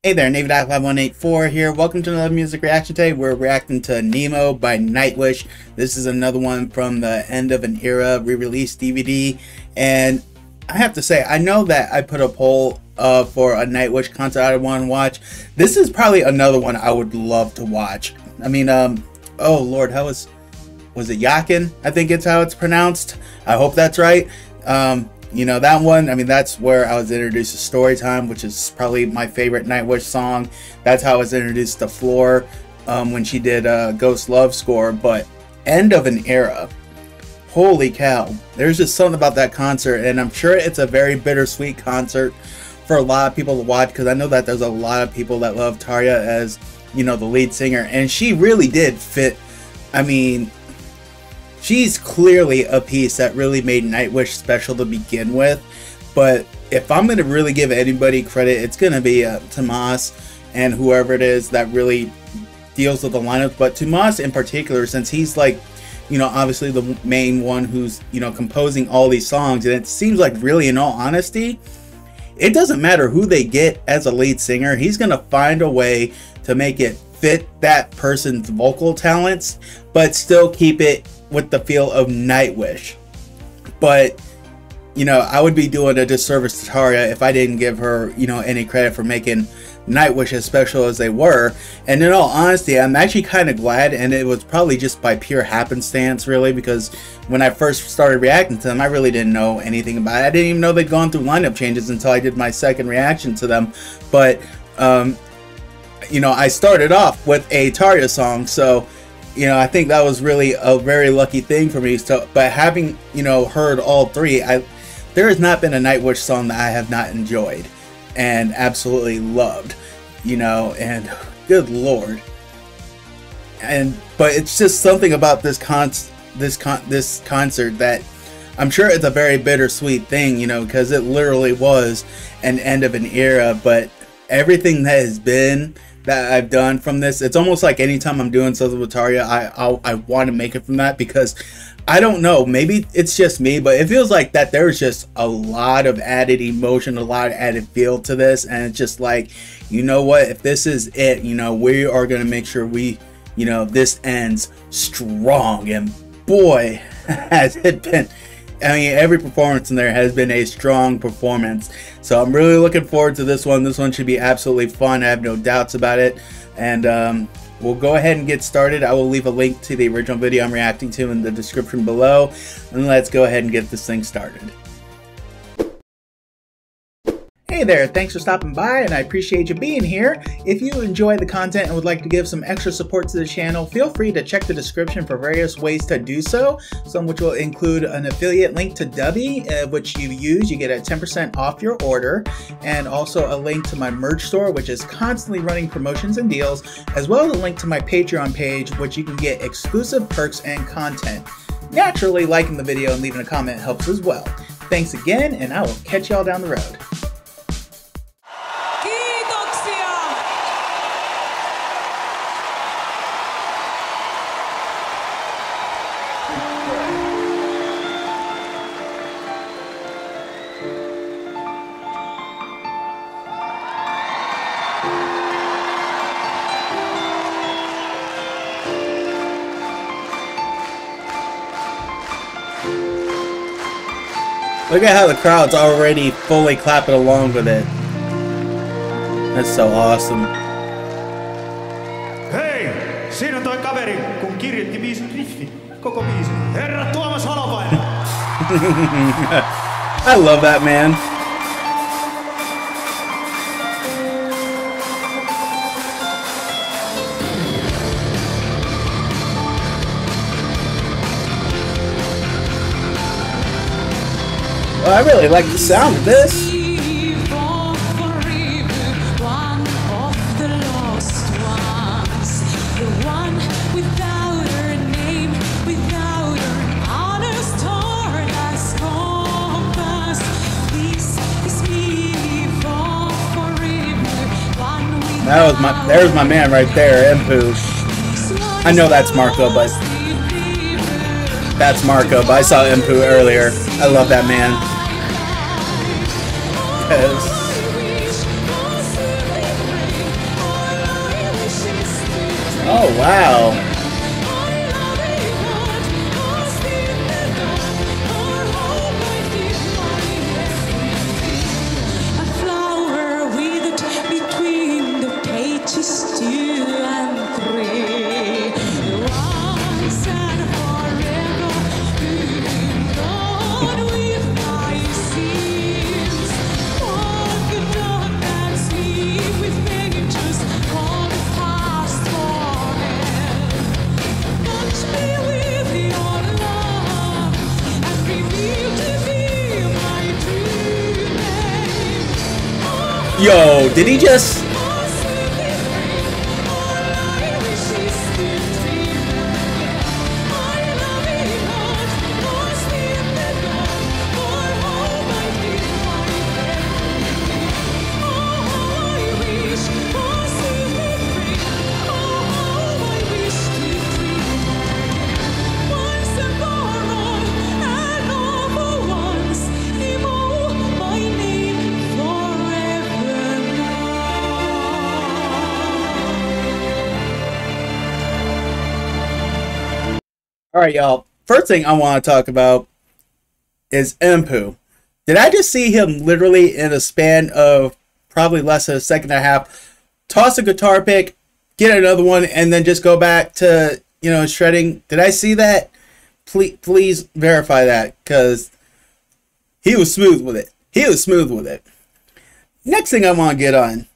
Hey there, Navy.5184 here. Welcome to another music reaction today. We're reacting to Nemo by Nightwish. This is another one from the End of an Era re-release DVD. And I have to say, I know that I put a poll for a Nightwish concert I want to watch. This is probably another one I would love to watch. I mean, oh Lord, was it Yakin? I think it's how it's pronounced. I hope that's right. You know, that one, I mean, that's where I was introduced to Storytime, which is probably my favorite Nightwish song. That's how I was introduced to Floor when she did Ghost Love Score. But End of an Era, holy cow. There's just something about that concert, and I'm sure it's a very bittersweet concert for a lot of people to watch, because I know that there's a lot of people that love Tarja as, you know, the lead singer, and she really did fit. I mean, she's clearly a piece that really made Nightwish special to begin with. But if I'm going to really give anybody credit, it's going to be Tomas and whoever it is that really deals with the lineup. But Tomas in particular, since he's like, you know, obviously the main one who's, you know, composing all these songs. And it seems like, really, in all honesty, it doesn't matter who they get as a lead singer. He's going to find a way to make it fit that person's vocal talents, but still keep it with the feel of Nightwish. But, you know, I would be doing a disservice to Tarja if I didn't give her, you know, any credit for making Nightwish as special as they were. And in all honesty, I'm actually kind of glad, and it was probably just by pure happenstance, really, because when I first started reacting to them, I really didn't know anything about it. I didn't even know they'd gone through lineup changes until I did my second reaction to them. But, you know, I started off with a Tarja song, so, you know, I think that was really a very lucky thing for me. So, but having, you know, heard all three, there has not been a Nightwish song that I have not enjoyed and absolutely loved, you know, and good Lord. But it's just something about this concert that I'm sure it's a very bittersweet thing, you know, because it literally was an end of an era. But everything that has been that I've done from this, it's almost like anytime I'm doing something with Tarja, I want to make it from that, because I don't know, maybe it's just me, but it feels like that there's just a lot of added emotion, a lot of added feel to this, and it's just like, you know what, if this is it, you know, we are going to make sure we, you know, this ends strong. And boy, has it been. I mean, every performance in there has been a strong performance. So I'm really looking forward to this one. This one should be absolutely fun. I have no doubts about it. And we'll go ahead and get started. I will leave a link to the original video I'm reacting to in the description below. And let's go ahead and get this thing started. Hey there, thanks for stopping by, and I appreciate you being here. If you enjoy the content and would like to give some extra support to the channel, feel free to check the description for various ways to do so, some which will include an affiliate link to Dubby, which you use, you get a 10% off your order, and also a link to my merch store, which is constantly running promotions and deals, as well as a link to my Patreon page, which you can get exclusive perks and content. Naturally, liking the video and leaving a comment helps as well. Thanks again, and I will catch y'all down the road. Look at how the crowd's already fully clapping along with it. That's so awesome. Hei, siinä on toi kaveri, kun kirjoitti biisin riffi. Koko biisi. Herra Tuomas Holopainen. I love that man. Well, I really like the sound of this. There's my man right there, Impu. I know that's Marco, but that's Marco. But I saw Impu earlier. I love that man. Yes. wow. Yo, did he just... Alright, y'all. First thing I want to talk about is Impu. Did I just see him literally in a span of probably less than a second and a half toss a guitar pick, get another one, and then just go back to, you know, shredding? Did I see that? Please verify that, because he was smooth with it. He was smooth with it. Next thing I want to get on.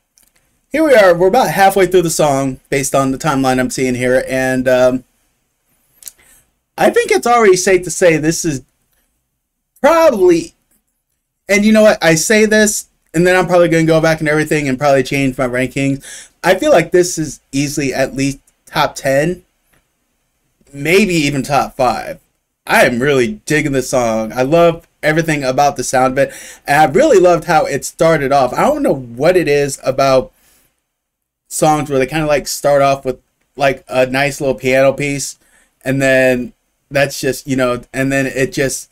Here we are. We're about halfway through the song based on the timeline I'm seeing here, and I think it's already safe to say this is probably, and you know what, I say this, and then I'm probably going to go back and everything and probably change my rankings. I feel like this is easily at least top 10, maybe even top 5. I am really digging this song. I love everything about the sound of it, and I really loved how it started off. I don't know what it is about songs where they kind of like start off with like a nice little piano piece, and then that's just, you know, and then it just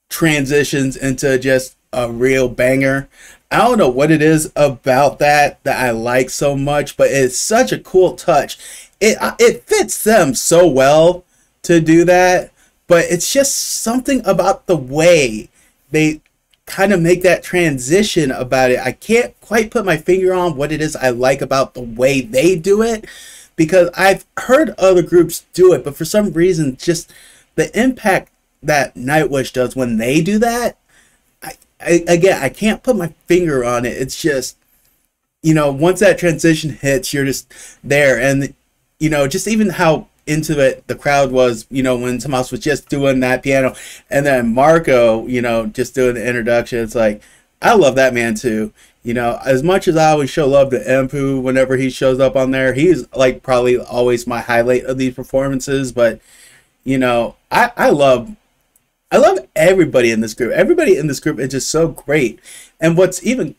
transitions into just a real banger. I don't know what it is about that I like so much, but it's such a cool touch. It fits them so well to do that, but it's just something about the way they kind of make that transition about it. I can't quite put my finger on what it is I like about the way they do it, because I've heard other groups do it, but for some reason, just the impact that Nightwish does when they do that, again, I can't put my finger on it. It's just, you know, once that transition hits, you're just there. And, you know, just even how into it the crowd was, you know, when Tomas was just doing that piano, and then Marco, you know, just doing the introduction. It's like, I love that man too. You know, as much as I always show love to Impu whenever he shows up on there, he's like probably always my highlight of these performances. But, you know, I love everybody in this group. Everybody in this group is just so great. And what's even,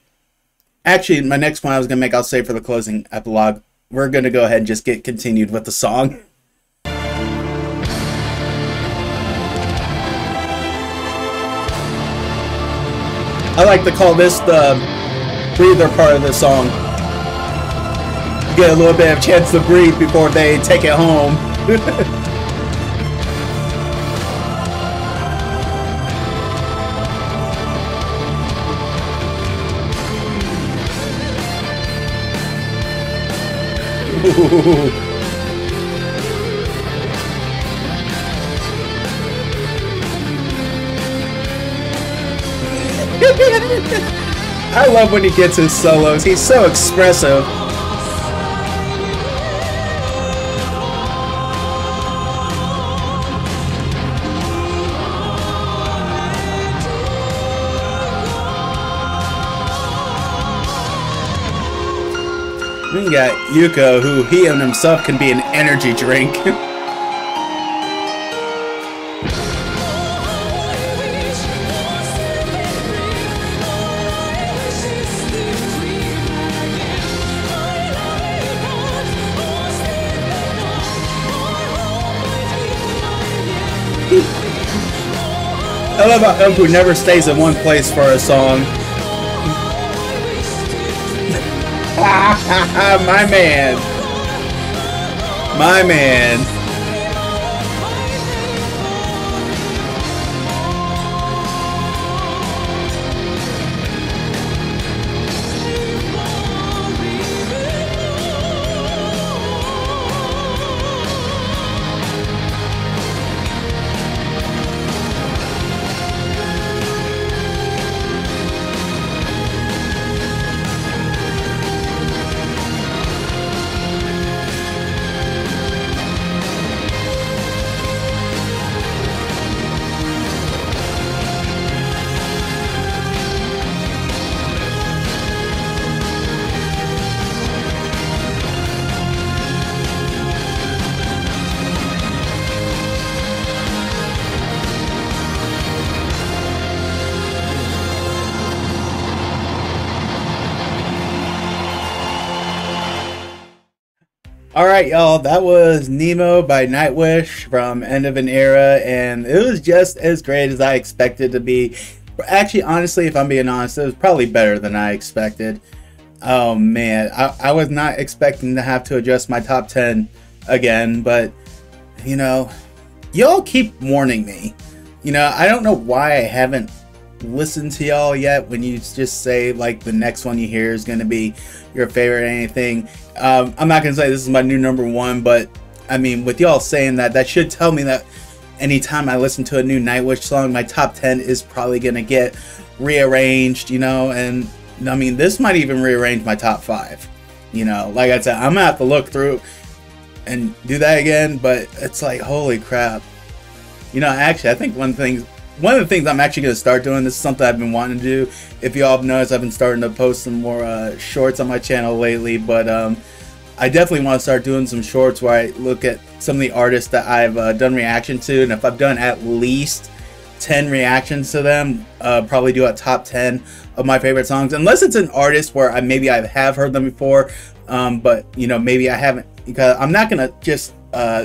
actually, my next point I was going to make, I'll save for the closing epilogue. We're going to go ahead and just get continued with the song. I like to call this the breather part of the song. You get a little bit of chance to breathe before they take it home. I love when he gets his solos. He's so expressive. We got Yuko, who he and himself can be an energy drink. I love how Impu never stays in one place for a song. My man. My man. Alright, y'all, that was Nemo by Nightwish from End of an Era, and it was just as great as I expected to be. Actually, honestly, if I'm being honest, it was probably better than I expected. Oh man, I was not expecting to have to adjust my top 10 again, but, you know, y'all keep warning me. You know, I don't know why I haven't listened to y'all yet when you just say, like, the next one you hear is going to be your favorite or anything. I'm not gonna say this is my new number one, but I mean, with y'all saying that, that should tell me that anytime I listen to a new Nightwish song, my top 10 is probably gonna get rearranged, you know. And I mean, this might even rearrange my top 5, you know. Like I said, I'm gonna have to look through and do that again, but it's like, holy crap. You know, actually, I think one of the things I'm actually going to start doing, this is something I've been wanting to do. If y'all have noticed, I've been starting to post some more shorts on my channel lately, but I definitely want to start doing some shorts where I look at some of the artists that I've done reaction to, and if I've done at least 10 reactions to them, probably do a top 10 of my favorite songs, unless it's an artist where maybe I have heard them before, but you know, maybe I haven't, because I'm not going to just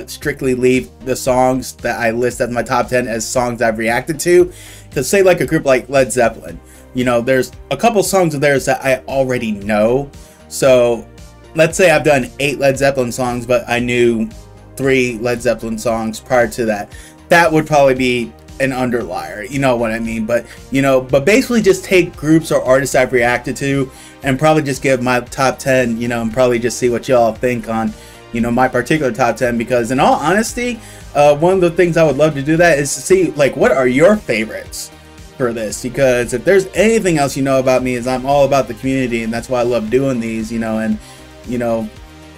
strictly leave the songs that I list as my top 10 as songs I've reacted to. Because say like a group like Led Zeppelin, you know, there's a couple songs of theirs that I already know. So let's say I've done 8 Led Zeppelin songs, but I knew 3 Led Zeppelin songs prior to that. That would probably be an underlier, you know what I mean? But, you know, but basically just take groups or artists I've reacted to and probably just give my top 10, you know, and probably just see what y'all think on, you know, my particular top 10, because in all honesty, one of the things I would love to do that is to see, like, what are your favorites for this? Because if there's anything else you know about me, is I'm all about the community, and that's why I love doing these, you know. And, you know,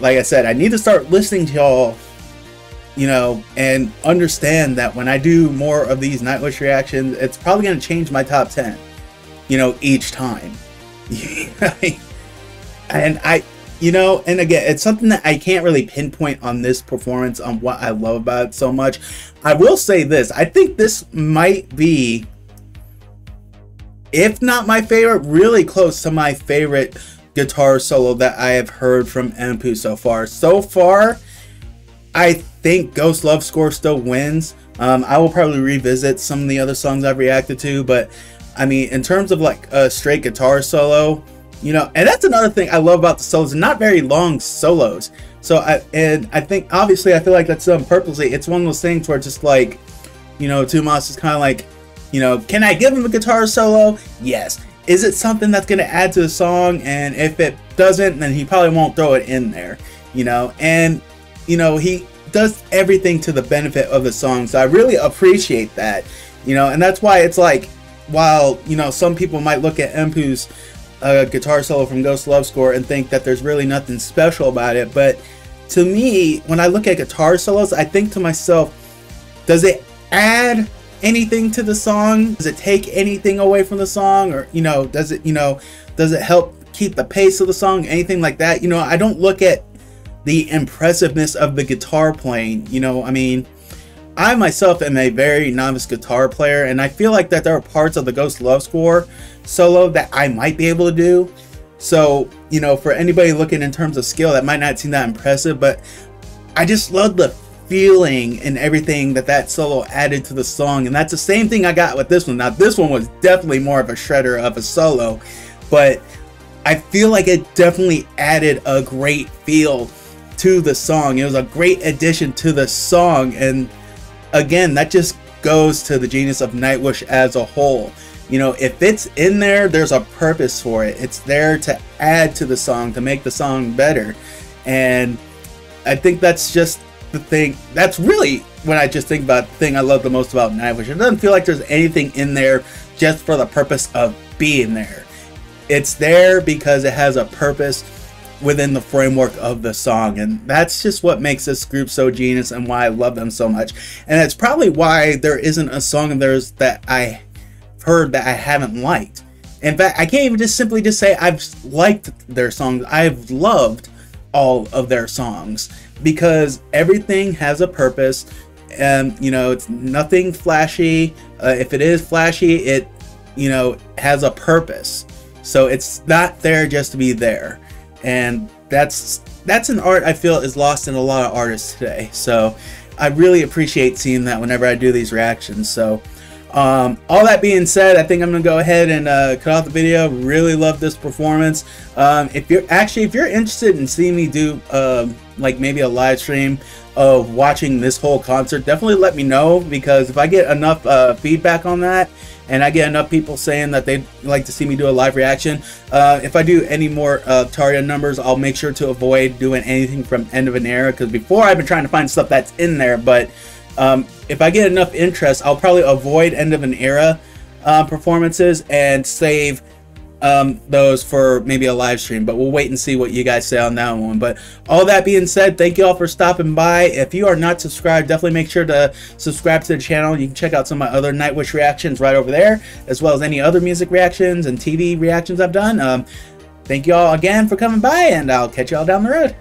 like I said, I need to start listening to y'all, you know, and understand that when I do more of these Nightwish reactions, it's probably going to change my top 10, you know, each time. And you know, and again, it's something that I can't really pinpoint on this performance on what I love about it so much. I will say this, I think this might be, if not my favorite, really close to my favorite guitar solo that I have heard from Empu so far. So far, I think Ghost Love Score still wins. I will probably revisit some of the other songs I've reacted to, but I mean, in terms of like a straight guitar solo, you know, and that's another thing I love about the solos, not very long solos. So I think, obviously, I feel like that's done purposely. It's one of those things where it's just like, you know, Tomas is kind of like, you know, can I give him a guitar solo? Yes. Is it something that's going to add to the song? And if it doesn't, then he probably won't throw it in there, you know. And, you know, he does everything to the benefit of the song. So I really appreciate that, you know, and that's why it's like, while, you know, some people might look at Empu's guitar solo from Ghost Love Score and think that there's really nothing special about it, but to me, when I look at guitar solos, I think to myself, does it add anything to the song? Does it take anything away from the song? Or, you know, does it help keep the pace of the song? Anything like that? You know, I don't look at the impressiveness of the guitar playing, you know. I mean, I myself am a very novice guitar player, and I feel like that there are parts of the Ghost Love Score solo that I might be able to do. So, you know, for anybody looking in terms of skill, that might not seem that impressive, but I just love the feeling and everything that solo added to the song, and that's the same thing I got with this one. Now, this one was definitely more of a shredder of a solo, but I feel like it definitely added a great feel to the song. It was a great addition to the song, and again, that just goes to the genius of Nightwish as a whole. You know, if it's in there, there's a purpose for it. It's there to add to the song, to make the song better. And I think that's just the thing. That's really, when I just think about the thing I love the most about Nightwish. It doesn't feel like there's anything in there just for the purpose of being there. It's there because it has a purpose within the framework of the song, and that's just what makes this group so genius and why I love them so much. And it's probably why there isn't a song of theirs that I heard that I haven't liked. In fact, I can't even just simply just say I've liked their songs. I've loved all of their songs because everything has a purpose. And you know, it's nothing flashy. If it is flashy, it, you know, has a purpose. So it's not there just to be there. And that's an art I feel is lost in a lot of artists today. So I really appreciate seeing that whenever I do these reactions. So all that being said, I think I'm gonna go ahead and cut off the video. Really love this performance. If you're interested in seeing me do like maybe a live stream of watching this whole concert, definitely let me know, because if I get enough feedback on that and I get enough people saying that they'd like to see me do a live reaction, if I do any more Tarja numbers, I'll make sure to avoid doing anything from End of an Era, because before I've been trying to find stuff that's in there, but if I get enough interest, I'll probably avoid End of an Era performances and save those for maybe a live stream. But we'll wait and see what you guys say on that one. But all that being said, thank you all for stopping by. If you are not subscribed, definitely make sure to subscribe to the channel. You can check out some of my other Nightwish reactions right over there, as well as any other music reactions and TV reactions I've done. Thank you all again for coming by, and I'll catch you all down the road.